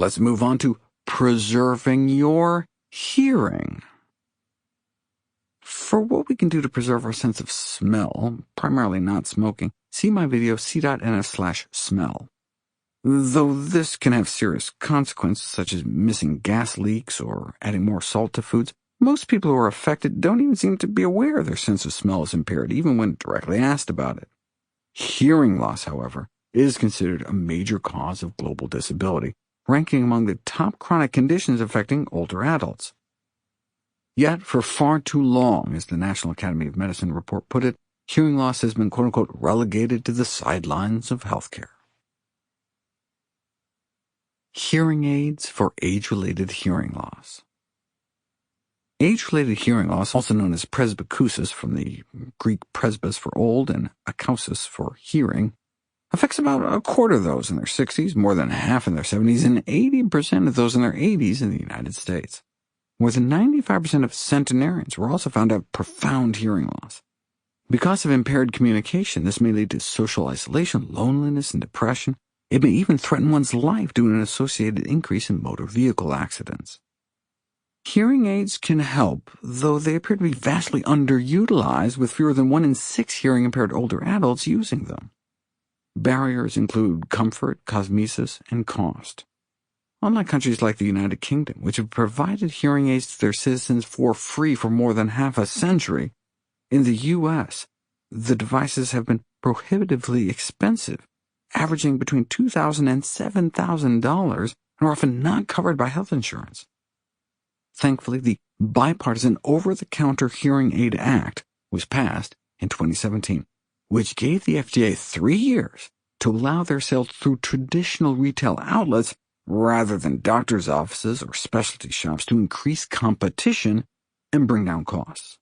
let's move on to preserving your hearing. For what we can do to preserve our sense of smell, primarily not smoking, see my video c.nf/smell. Though this can have serious consequences, such as missing gas leaks or adding more salt to foods, most people who are affected don't even seem to be aware their sense of smell is impaired, even when directly asked about it. Hearing loss, however, is considered a major cause of global disability, ranking among the top chronic conditions affecting older adults. Yet, for far too long, as the National Academy of Medicine report put it, hearing loss has been quote-unquote relegated to the sidelines of healthcare. Hearing aids for age-related hearing loss. Age-related hearing loss, also known as presbycusis from the Greek presbys for old and akousis for hearing, affects about a quarter of those in their 60s, more than half in their 70s, and 80% of those in their 80s in the United States. More than 95% of centenarians were also found to have profound hearing loss. Because of impaired communication, this may lead to social isolation, loneliness, and depression. It may even threaten one's life due to an associated increase in motor vehicle accidents. Hearing aids can help, though they appear to be vastly underutilized, with fewer than 1 in 6 hearing-impaired older adults using them. Barriers include comfort, cosmesis, and cost. Unlike countries like the United Kingdom, which have provided hearing aids to their citizens for free for more than half a century, in the U.S., the devices have been prohibitively expensive, averaging between $2,000 and $7,000, and are often not covered by health insurance. Thankfully, the Bipartisan Over-the-Counter Hearing Aid Act was passed in 2017, which gave the FDA 3 years to allow their sale through traditional retail outlets rather than doctors' offices or specialty shops to increase competition and bring down costs.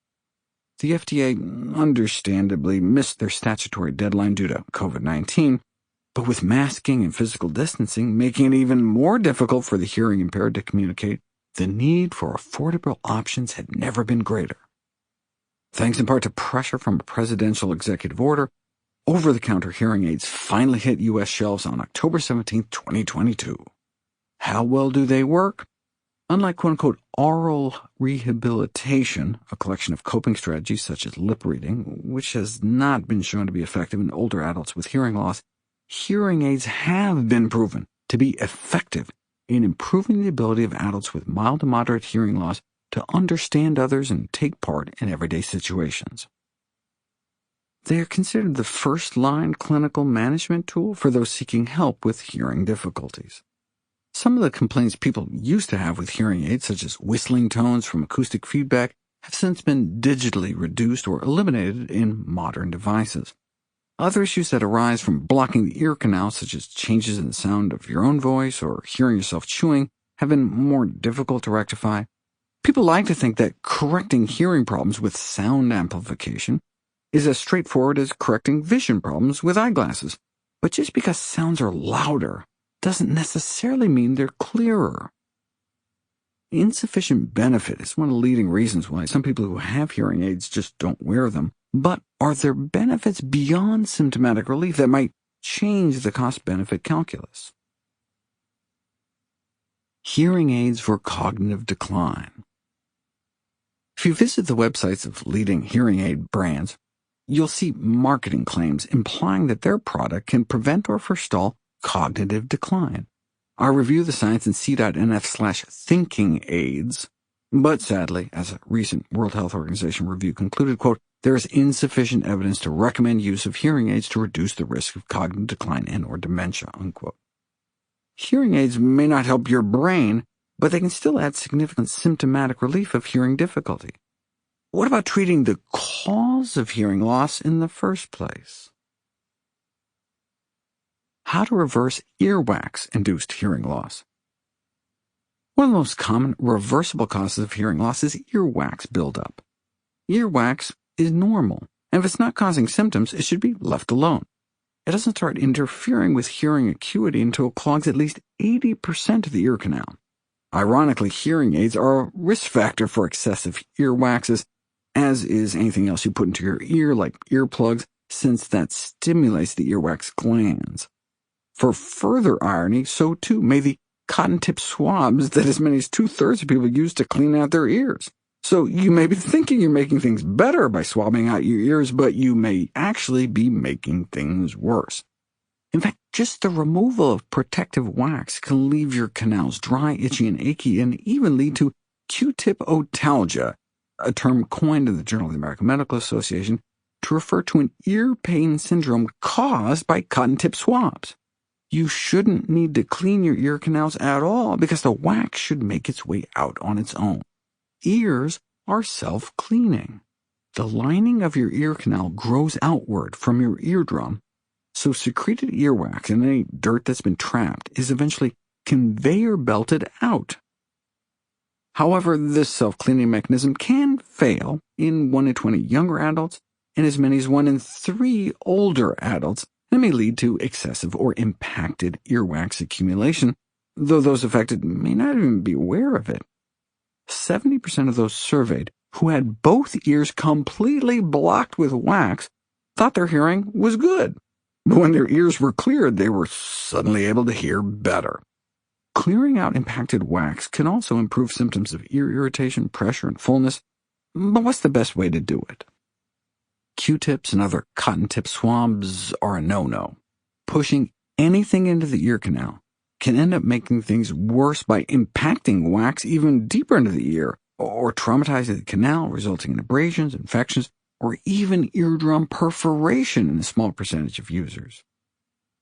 The FDA understandably missed their statutory deadline due to COVID-19, but with masking and physical distancing making it even more difficult for the hearing-impaired to communicate, the need for affordable options had never been greater. Thanks in part to pressure from a presidential executive order, over-the-counter hearing aids finally hit U.S. shelves on October 17, 2022. How well do they work? Unlike quote-unquote oral rehabilitation, a collection of coping strategies such as lip reading, which has not been shown to be effective in older adults with hearing loss, hearing aids have been proven to be effective in improving the ability of adults with mild to moderate hearing loss to understand others and take part in everyday situations. They are considered the first-line clinical management tool for those seeking help with hearing difficulties. Some of the complaints people used to have with hearing aids, such as whistling tones from acoustic feedback, have since been digitally reduced or eliminated in modern devices. Other issues that arise from blocking the ear canal, such as changes in the sound of your own voice or hearing yourself chewing, have been more difficult to rectify. People like to think that correcting hearing problems with sound amplification is as straightforward as correcting vision problems with eyeglasses, but just because sounds are louder doesn't necessarily mean they're clearer. Insufficient benefit is one of the leading reasons why some people who have hearing aids just don't wear them, but are there benefits beyond symptomatic relief that might change the cost-benefit calculus? Hearing aids for cognitive decline. If you visit the websites of leading hearing aid brands, you'll see marketing claims implying that their product can prevent or forestall cognitive decline. I review the science in c.nf/thinking aids, but sadly, as a recent World Health Organization review concluded, quote, there is insufficient evidence to recommend use of hearing aids to reduce the risk of cognitive decline and or dementia, unquote. Hearing aids may not help your brain, but they can still add significant symptomatic relief of hearing difficulty. What about treating the cause of hearing loss in the first place? How to reverse earwax-induced hearing loss. One of the most common reversible causes of hearing loss is earwax buildup. Earwax is normal, and if it's not causing symptoms, it should be left alone. It doesn't start interfering with hearing acuity until it clogs at least 80% of the ear canal. Ironically, hearing aids are a risk factor for excessive earwaxes, as is anything else you put into your ear, like earplugs, since that stimulates the earwax glands. For further irony, so too may the cotton-tip swabs that as many as 2/3 of people use to clean out their ears. So you may be thinking you're making things better by swabbing out your ears, but you may actually be making things worse. In fact, just the removal of protective wax can leave your canals dry, itchy, and achy, and even lead to Q-tip otalgia, a term coined in the Journal of the American Medical Association to refer to an ear pain syndrome caused by cotton-tip swabs. You shouldn't need to clean your ear canals at all because the wax should make its way out on its own. Ears are self-cleaning. The lining of your ear canal grows outward from your eardrum, so secreted earwax and any dirt that's been trapped is eventually conveyor belted out. However, this self-cleaning mechanism can fail in 1 in 20 younger adults and as many as 1 in 3 older adults, and it may lead to excessive or impacted earwax accumulation, though those affected may not even be aware of it. 70% of those surveyed who had both ears completely blocked with wax thought their hearing was good. But when their ears were cleared, they were suddenly able to hear better. Clearing out impacted wax can also improve symptoms of ear irritation, pressure, and fullness, but what's the best way to do it? Q-tips and other cotton-tip swabs are a no-no. Pushing anything into the ear canal can end up making things worse by impacting wax even deeper into the ear, or traumatizing the canal, resulting in abrasions, infections, or even eardrum perforation in a small percentage of users.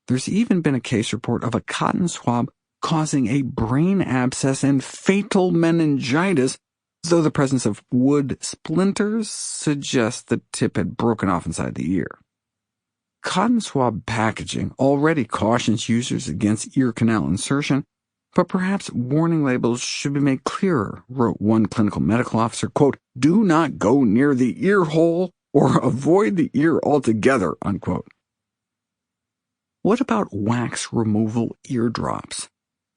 There's even been a case report of a cotton swab causing a brain abscess and fatal meningitis, though the presence of wood splinters suggests the tip had broken off inside the ear. Cotton swab packaging already cautions users against ear canal insertion, but perhaps warning labels should be made clearer, wrote one clinical medical officer, quote, "Do not go near the ear hole or avoid the ear altogether," unquote. What about wax removal eardrops?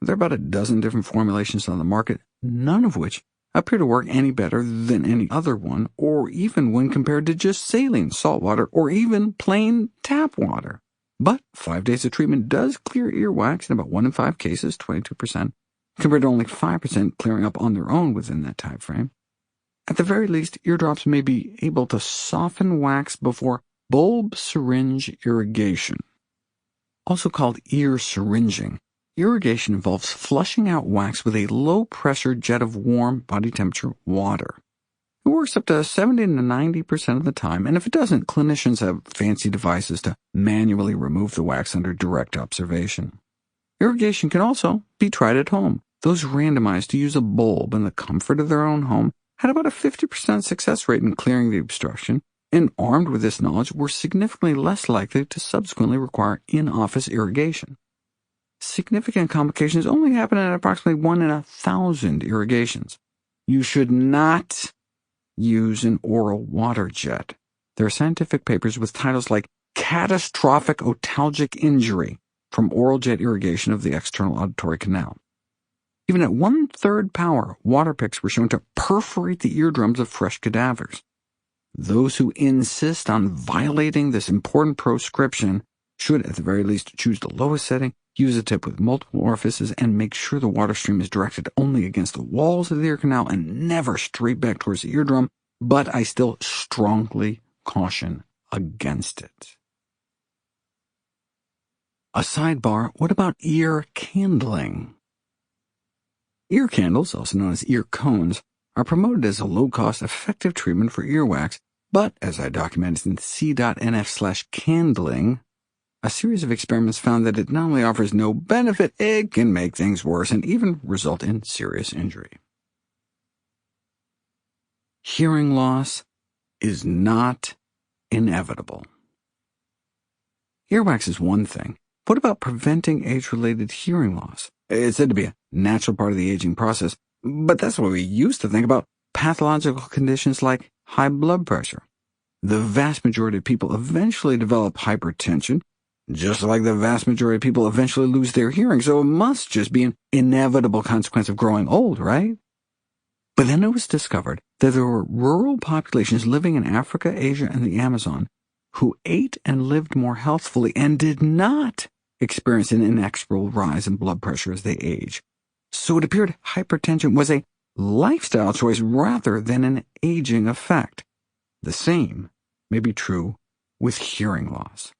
There are about a dozen different formulations on the market, none of which appear to work any better than any other one, or even when compared to just saline, salt water, or even plain tap water. But 5 days of treatment does clear earwax in about 1 in 5 cases, 22%, compared to only 5% clearing up on their own within that time frame. At the very least, eardrops may be able to soften wax before bulb syringe irrigation. Also called ear syringing, irrigation involves flushing out wax with a low-pressure jet of warm, body-temperature water. It works up to 70 to 90% of the time, and if it doesn't, clinicians have fancy devices to manually remove the wax under direct observation. Irrigation can also be tried at home. Those randomized to use a bulb in the comfort of their own home had about a 50% success rate in clearing the obstruction, and armed with this knowledge were significantly less likely to subsequently require in-office irrigation. Significant complications only happen at approximately 1 in 1,000 irrigations. You should not use an oral water jet. There are scientific papers with titles like Catastrophic Otalgic Injury from Oral Jet Irrigation of the External Auditory Canal. Even at 1/3 power, water picks were shown to perforate the eardrums of fresh cadavers. Those who insist on violating this important prescription should, at the very least, choose the lowest setting, use a tip with multiple orifices, and make sure the water stream is directed only against the walls of the ear canal and never straight back towards the eardrum, but I still strongly caution against it. A sidebar, what about ear candling? Ear candles, also known as ear cones, are promoted as a low-cost, effective treatment for earwax, but, as I documented in c.nf/candling, a series of experiments found that it not only offers no benefit, it can make things worse and even result in serious injury. Hearing loss is not inevitable. Earwax is one thing. What about preventing age-related hearing loss? It's said to be a natural part of the aging process, but that's what we used to think about pathological conditions like high blood pressure. The vast majority of people eventually develop hypertension, just like the vast majority of people eventually lose their hearing, so it must just be an inevitable consequence of growing old, right? But then it was discovered that there were rural populations living in Africa, Asia, and the Amazon who ate and lived more healthfully and did not experience an inexorable rise in blood pressure as they age. So it appeared hypertension was a lifestyle choice rather than an aging effect. The same may be true with hearing loss.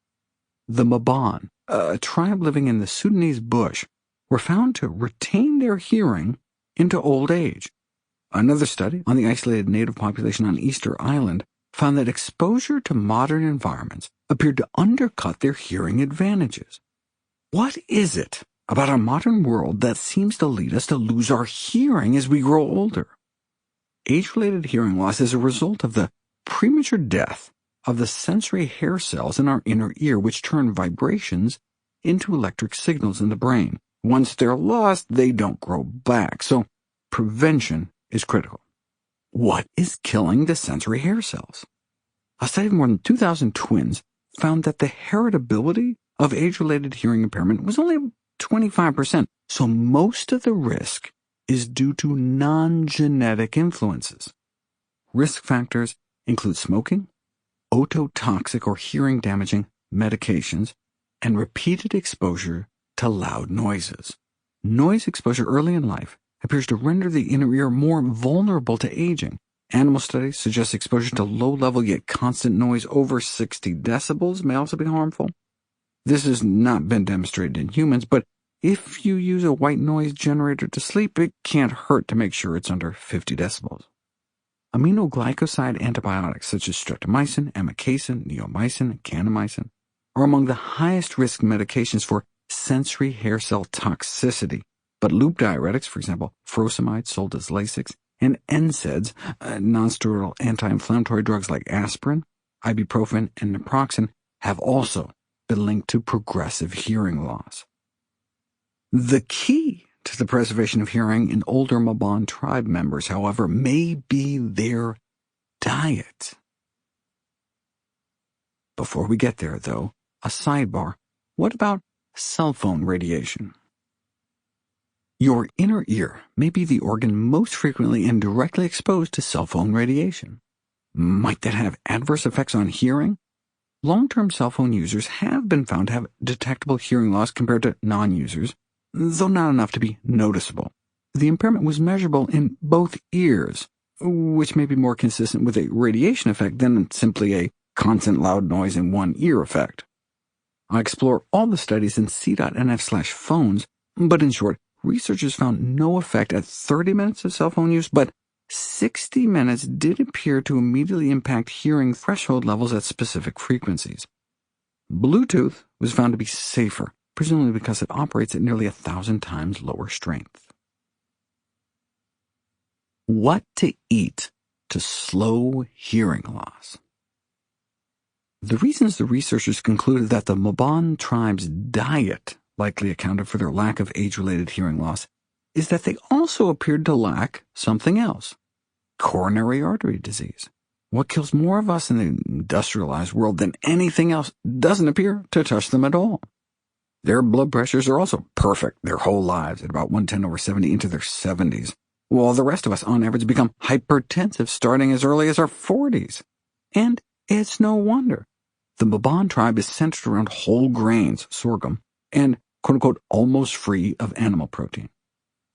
The Maban, a tribe living in the Sudanese bush, were found to retain their hearing into old age. Another study on the isolated native population on Easter Island found that exposure to modern environments appeared to undercut their hearing advantages. What is it about our modern world that seems to lead us to lose our hearing as we grow older? Age-related hearing loss is a result of the premature death of the sensory hair cells in our inner ear, which turn vibrations into electric signals in the brain. Once they're lost, they don't grow back, so prevention is critical. What is killing the sensory hair cells? A study of more than 2,000 twins found that the heritability of age-related hearing impairment was only 25%, so most of the risk is due to non-genetic influences. Risk factors include smoking, ototoxic or hearing-damaging medications, and repeated exposure to loud noises. Noise exposure early in life appears to render the inner ear more vulnerable to aging. Animal studies suggest exposure to low-level yet constant noise over 60 decibels may also be harmful. This has not been demonstrated in humans, but if you use a white noise generator to sleep, it can't hurt to make sure it's under 50 decibels. Aminoglycoside antibiotics such as streptomycin, amikacin, neomycin, and kanamycin are among the highest-risk medications for sensory hair cell toxicity, but loop diuretics, for example, furosemide sold as Lasix, and NSAIDs, nonsteroidal anti-inflammatory drugs like aspirin, ibuprofen, and naproxen, have also been linked to progressive hearing loss. The key to the preservation of hearing in older Maban tribe members, however, may be their diet. Before we get there, though, a sidebar. What about cell phone radiation? Your inner ear may be the organ most frequently and directly exposed to cell phone radiation. Might that have adverse effects on hearing? Long-term cell phone users have been found to have detectable hearing loss compared to non-users, though not enough to be noticeable. The impairment was measurable in both ears, which may be more consistent with a radiation effect than simply a constant loud noise in one ear effect. I explore all the studies in c.nf/phones, but in short, researchers found no effect at 30 minutes of cell phone use, but 60 minutes did appear to immediately impact hearing threshold levels at specific frequencies. Bluetooth was found to be safer, presumably because it operates at nearly 1,000 times lower strength. What to eat to slow hearing loss? The reasons the researchers concluded that the Maban tribe's diet likely accounted for their lack of age-related hearing loss is that they also appeared to lack something else: coronary artery disease. What kills more of us in the industrialized world than anything else doesn't appear to touch them at all. Their blood pressures are also perfect their whole lives, at about 110/70 into their 70s, while the rest of us on average become hypertensive starting as early as our 40s. And it's no wonder. The Maban tribe is centered around whole grains, sorghum, and quote-unquote almost free of animal protein.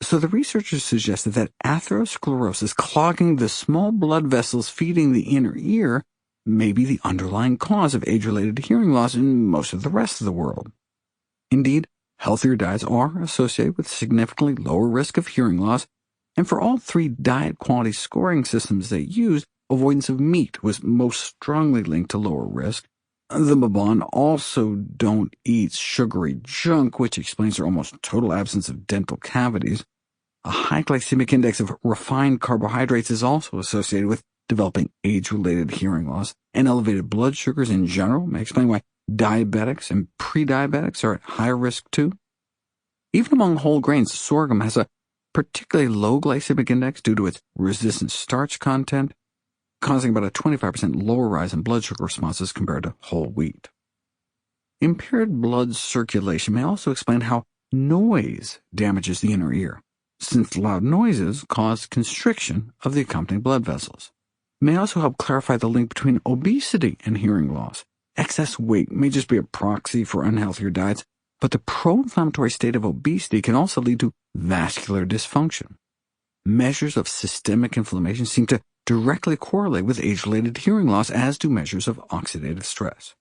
So the researchers suggested that atherosclerosis, clogging the small blood vessels feeding the inner ear, may be the underlying cause of age-related hearing loss in most of the rest of the world. Indeed, healthier diets are associated with significantly lower risk of hearing loss, and for all three diet quality scoring systems they used, avoidance of meat was most strongly linked to lower risk. The Maban also don't eat sugary junk, which explains their almost total absence of dental cavities. A high glycemic index of refined carbohydrates is also associated with developing age-related hearing loss, and elevated blood sugars in general may explain why diabetics and pre-diabetics are at higher risk too. Even among whole grains, sorghum has a particularly low glycemic index due to its resistant starch content, causing about a 25% lower rise in blood sugar responses compared to whole wheat. Impaired blood circulation may also explain how noise damages the inner ear, since loud noises cause constriction of the accompanying blood vessels. It may also help clarify the link between obesity and hearing loss. Excess weight may just be a proxy for unhealthier diets, But the pro-inflammatory state of obesity can also lead to vascular dysfunction. Measures of systemic inflammation seem to directly correlate with age-related hearing loss, as do measures of oxidative stress.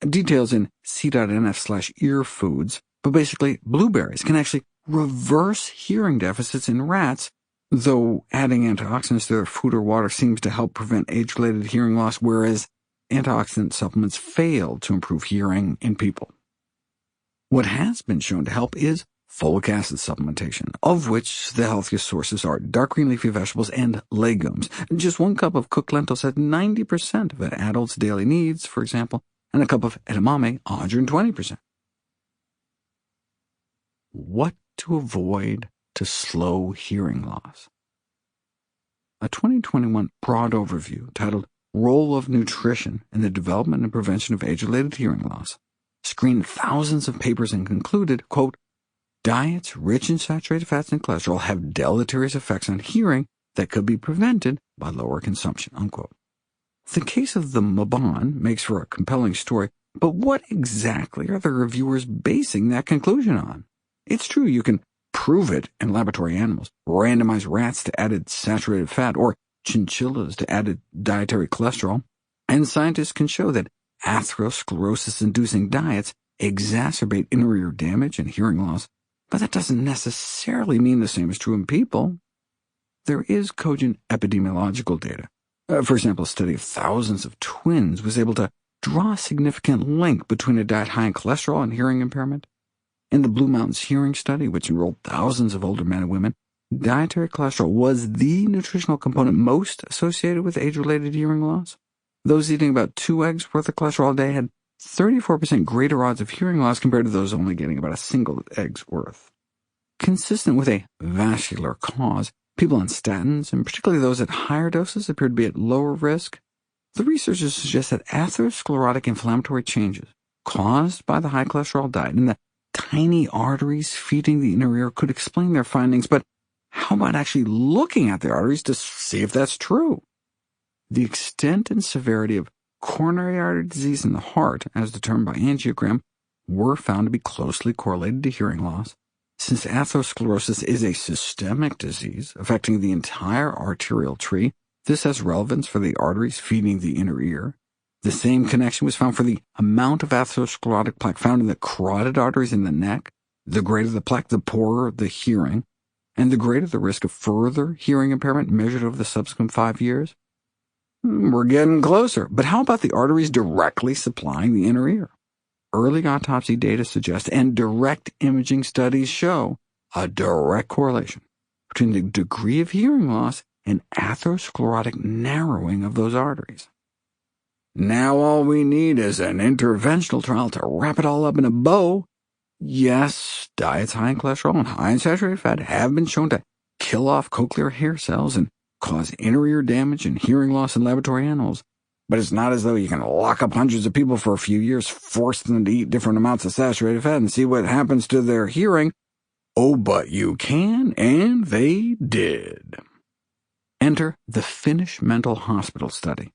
Details in c.nf/ear foods, but basically blueberries can actually reverse hearing deficits in rats, though adding antioxidants to their food or water seems to help prevent age-related hearing loss, whereas antioxidant supplements fail to improve hearing in people. What has been shown to help is folic acid supplementation, of which the healthiest sources are dark green leafy vegetables and legumes. Just 1 cup of cooked lentils has 90% of an adult's daily needs, for example, and a cup of edamame 120%. What to avoid to slow hearing loss? A 2021 broad overview titled Role of Nutrition in the Development and Prevention of Age-Related Hearing Loss screened thousands of papers and concluded, quote, diets rich in saturated fats and cholesterol have deleterious effects on hearing that could be prevented by lower consumption, unquote. The case of the Mabon makes for a compelling story, but what exactly are the reviewers basing that conclusion on? It's true you can prove it in laboratory animals, randomize rats to added saturated fat, or chinchillas to added dietary cholesterol, and scientists can show that atherosclerosis-inducing diets exacerbate inner ear damage and hearing loss, but that doesn't necessarily mean the same is true in people. There is cogent epidemiological data. For example, a study of thousands of twins was able to draw a significant link between a diet high in cholesterol and hearing impairment. In the Blue Mountains Hearing Study, which enrolled thousands of older men and women, dietary cholesterol was the nutritional component most associated with age-related hearing loss. Those eating about 2 eggs worth of cholesterol a day had 34% greater odds of hearing loss compared to those only getting about a single egg's worth. Consistent with a vascular cause, people on statins, and particularly those at higher doses, appear to be at lower risk. The researchers suggest that atherosclerotic inflammatory changes caused by the high cholesterol diet and the tiny arteries feeding the inner ear could explain their findings, but how about actually looking at the arteries to see if that's true? The extent and severity of coronary artery disease in the heart, as determined by angiogram, were found to be closely correlated to hearing loss. Since atherosclerosis is a systemic disease affecting the entire arterial tree, this has relevance for the arteries feeding the inner ear. The same connection was found for the amount of atherosclerotic plaque found in the carotid arteries in the neck. The greater the plaque, the poorer the hearing, and the greater the risk of further hearing impairment measured over the subsequent 5 years. We're getting closer, but how about the arteries directly supplying the inner ear? Early autopsy data suggest, and direct imaging studies show, a direct correlation between the degree of hearing loss and atherosclerotic narrowing of those arteries. Now all we need is an interventional trial to wrap it all up in a bow. Yes, diets high in cholesterol and high in saturated fat have been shown to kill off cochlear hair cells and cause inner ear damage and hearing loss in laboratory animals, but it's not as though you can lock up hundreds of people for a few years, force them to eat different amounts of saturated fat, and see what happens to their hearing. Oh, but you can, and they did. Enter the Finnish Mental Hospital Study.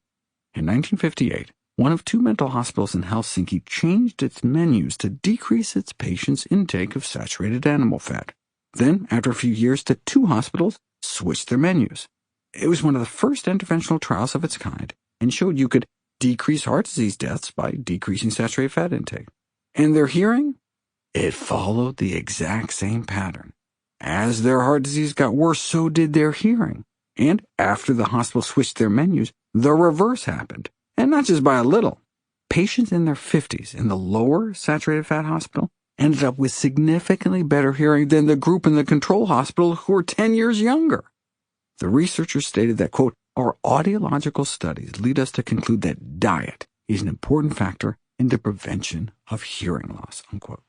In 1958, one of 2 mental hospitals in Helsinki changed its menus to decrease its patients' intake of saturated animal fat. Then, after a few years, the 2 hospitals switched their menus. It was one of the first interventional trials of its kind, and showed you could decrease heart disease deaths by decreasing saturated fat intake. And their hearing? It followed the exact same pattern. As their heart disease got worse, so did their hearing. And after the hospital switched their menus, the reverse happened, and not just by a little. Patients in their 50s in the lower saturated fat hospital ended up with significantly better hearing than the group in the control hospital who were 10 years younger. The researchers stated that, quote, our audiological studies lead us to conclude that diet is an important factor in the prevention of hearing loss, unquote.